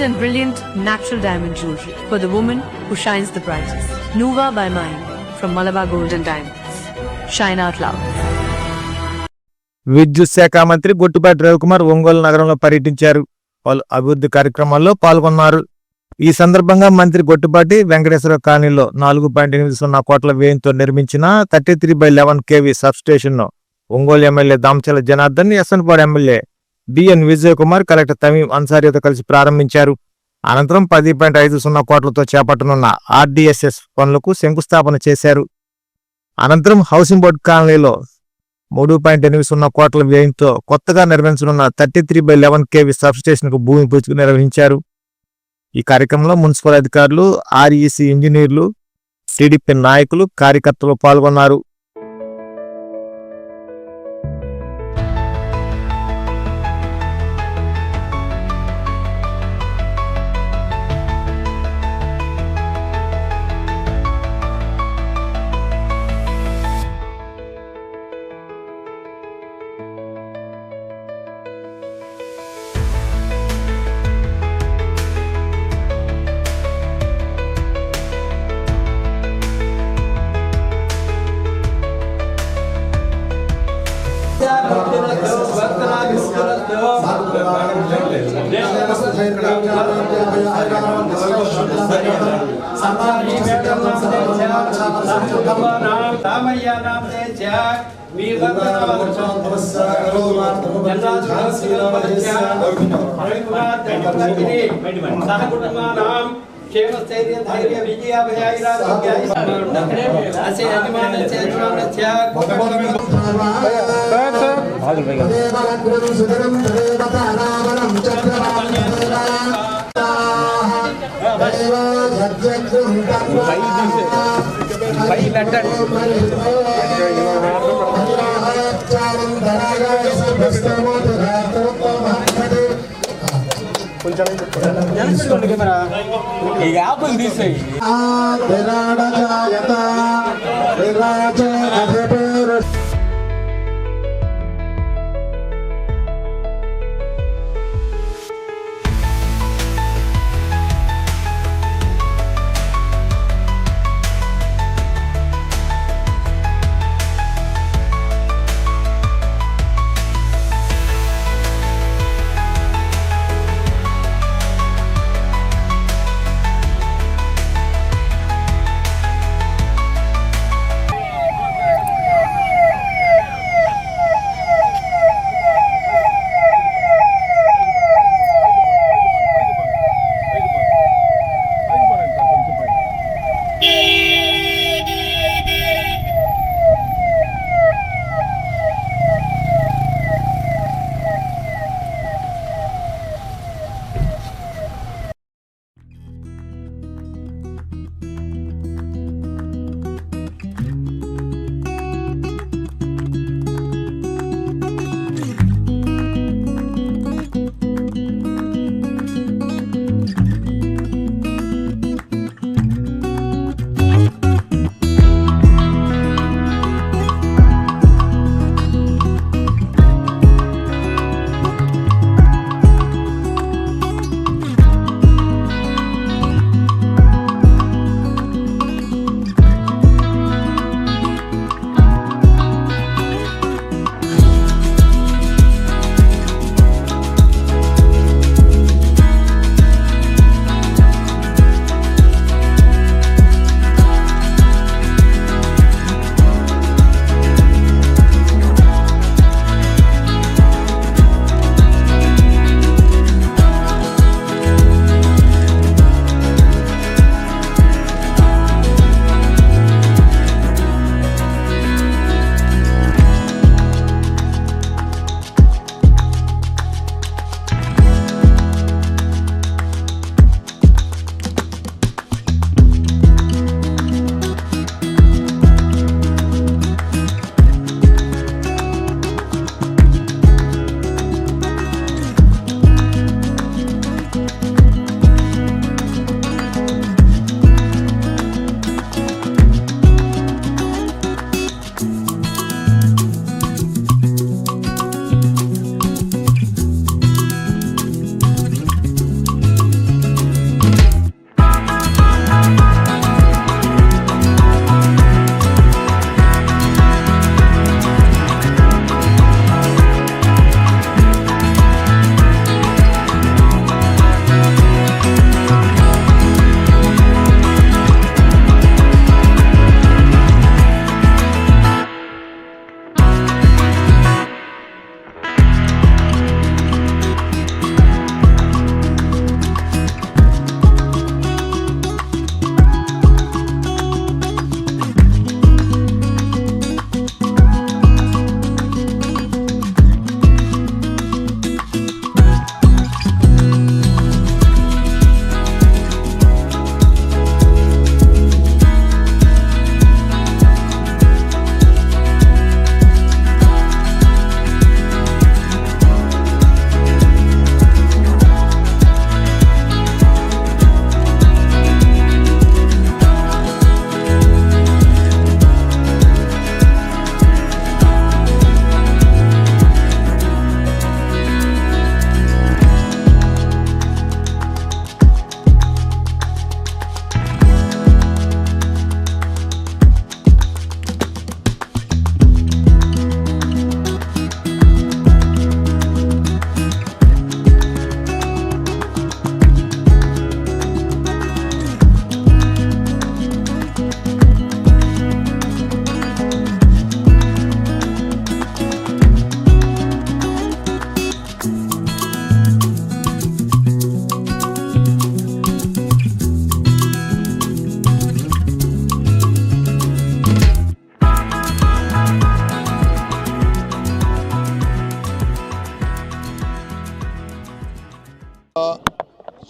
and brilliant natural diamond jewelry for the woman who shines the brightest. Nuva by Mine from Malabar Gold and Diamonds. Shine out loud. విద్యుత్ శాఖ మంత్రి గొట్టిపాటి రవికుమార్ ఒంగోలు నగరంలో పర్యటించారు. పలు అభివృద్ధి కార్యక్రమాల్లో పాల్గొన్నారు. ఈ సందర్భంగా మంత్రి గొట్టిపాటి వెంకటేశ్వర కాలనీలో 4.80 కోట్ల వ్యయంతో నిర్మించిన 33/11 kV సబ్స్టేషన్ ను Ongole MLA Damachala Janardhan, SN Padu MLA BN Vijay Kumar, collector Tameem అన్సారీతో కలిసి ప్రారంభించారు. అనంతరం 10.50 కోట్లతో చేపట్టనున్న ఆర్డీఎస్ఎస్ పనులకు శంకుస్థాపన చేశారు. అనంతరం హౌసింగ్ బోర్డు కాలనీలో 3.80 కోట్ల వ్యయంతో కొత్తగా నిర్మించనున్న 33/11 kV సబ్స్టేషన్ కు భూమి పూజ నిర్వహించారు. ఈ కార్యక్రమంలో మున్సిపల్ అధికారులు, ఆర్ఈసీ ఇంజనీర్లు, టీడీపీ నాయకులు, కార్యకర్తలు పాల్గొన్నారు.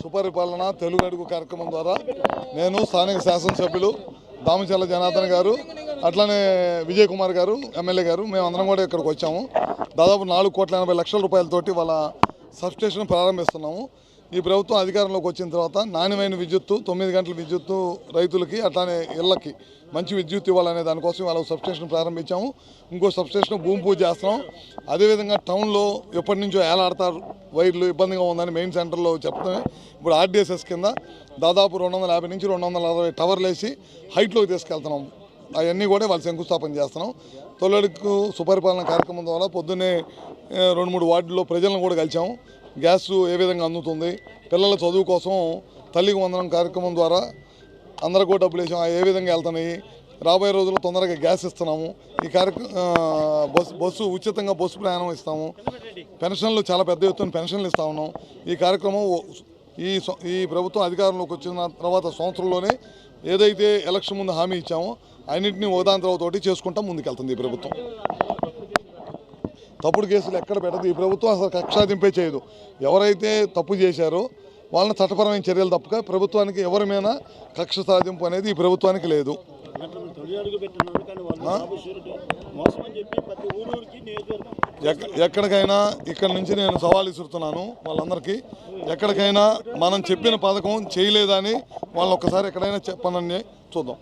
సుపరిపాలన తెలుగు అడుగు కార్యక్రమం ద్వారా నేను స్థానిక శాసనసభ్యులు దామచర్ల జనార్దన్ గారు అట్లానే విజయ్ కుమార్ గారు ఎమ్మెల్యే గారు మేమందరం కూడా ఇక్కడికి వచ్చాము. దాదాపు 4,80,00,000 రూపాయలతోటి వాళ్ళ సబ్స్టేషన్ ప్రారంభిస్తున్నాము. ఈ ప్రభుత్వం అధికారంలోకి వచ్చిన తర్వాత నాణ్యమైన విద్యుత్తు 9 గంటల విద్యుత్తు రైతులకి అట్లానే ఇళ్లకి మంచి విద్యుత్ ఇవ్వాలనే దానికోసం వాళ్ళ సబ్స్టేషన్ ప్రారంభించాము. ఇంకో సబ్స్టేషన్ భూమి పూజ చేస్తున్నాం. అదేవిధంగా టౌన్లో ఎప్పటి నుంచో ఏలాడతారు వైర్లు ఇబ్బందిగా ఉందని మెయిన్ సెంటర్లో చెప్తామే ఇప్పుడు ఆర్డీఎస్ఎస్ కింద దాదాపు 250 నుంచి 260 టవర్లు వేసి హైట్లోకి తీసుకెళ్తున్నాం. అవన్నీ కూడా వాళ్ళు శంకుస్థాపన చేస్తున్నాం. తొలడుకు సుపరిపాలన కార్యక్రమం ద్వారా పొద్దున్నే 2-3 వార్డుల్లో ప్రజలను కూడా కలిసాము. గ్యాస్ ఏ విధంగా అందుతుంది, పిల్లల చదువు కోసం తల్లికి వందనం కార్యక్రమం ద్వారా అందరికీ కూడా డబ్బులు వేసాము. ఏ విధంగా వెళ్తున్నాయి, రాబోయే రోజుల్లో తొందరగా గ్యాస్ ఇస్తున్నాము. ఈ బస్సు ఉచితంగా బస్సు ప్రయాణం ఇస్తాము. పెన్షన్లు చాలా పెద్ద ఎత్తున పెన్షన్లు ఇస్తా ఉన్నాం. ఈ కార్యక్రమం ఈ ప్రభుత్వం అధికారంలోకి వచ్చిన తర్వాత సంవత్సరంలోనే ఏదైతే ఎలక్షన్ ముందు హామీ ఇచ్చామో అన్నింటినీ ఒకదాని తర్వాత చేసుకుంటా ముందుకెళ్తుంది ఈ ప్రభుత్వం. తప్పుడు కేసులు ఎక్కడ పెట్టదు ఈ ప్రభుత్వం. అసలు కక్షాదింపే చేయదు. ఎవరైతే తప్పు చేశారో వాళ్ళని చట్టపరమైన చర్యలు తప్పక ప్రభుత్వానికి ఎవరి మీద కక్ష సాధింపు అనేది ఈ ప్రభుత్వానికి లేదు. ఎక్కడికైనా ఇక్కడ నుంచి నేను సవాల్ ఇస్తున్నాను వాళ్ళందరికీ. ఎక్కడికైనా మనం చెప్పిన పథకం చేయలేదని వాళ్ళని ఒక్కసారి ఎక్కడైనా చెప్పనని చూద్దాం.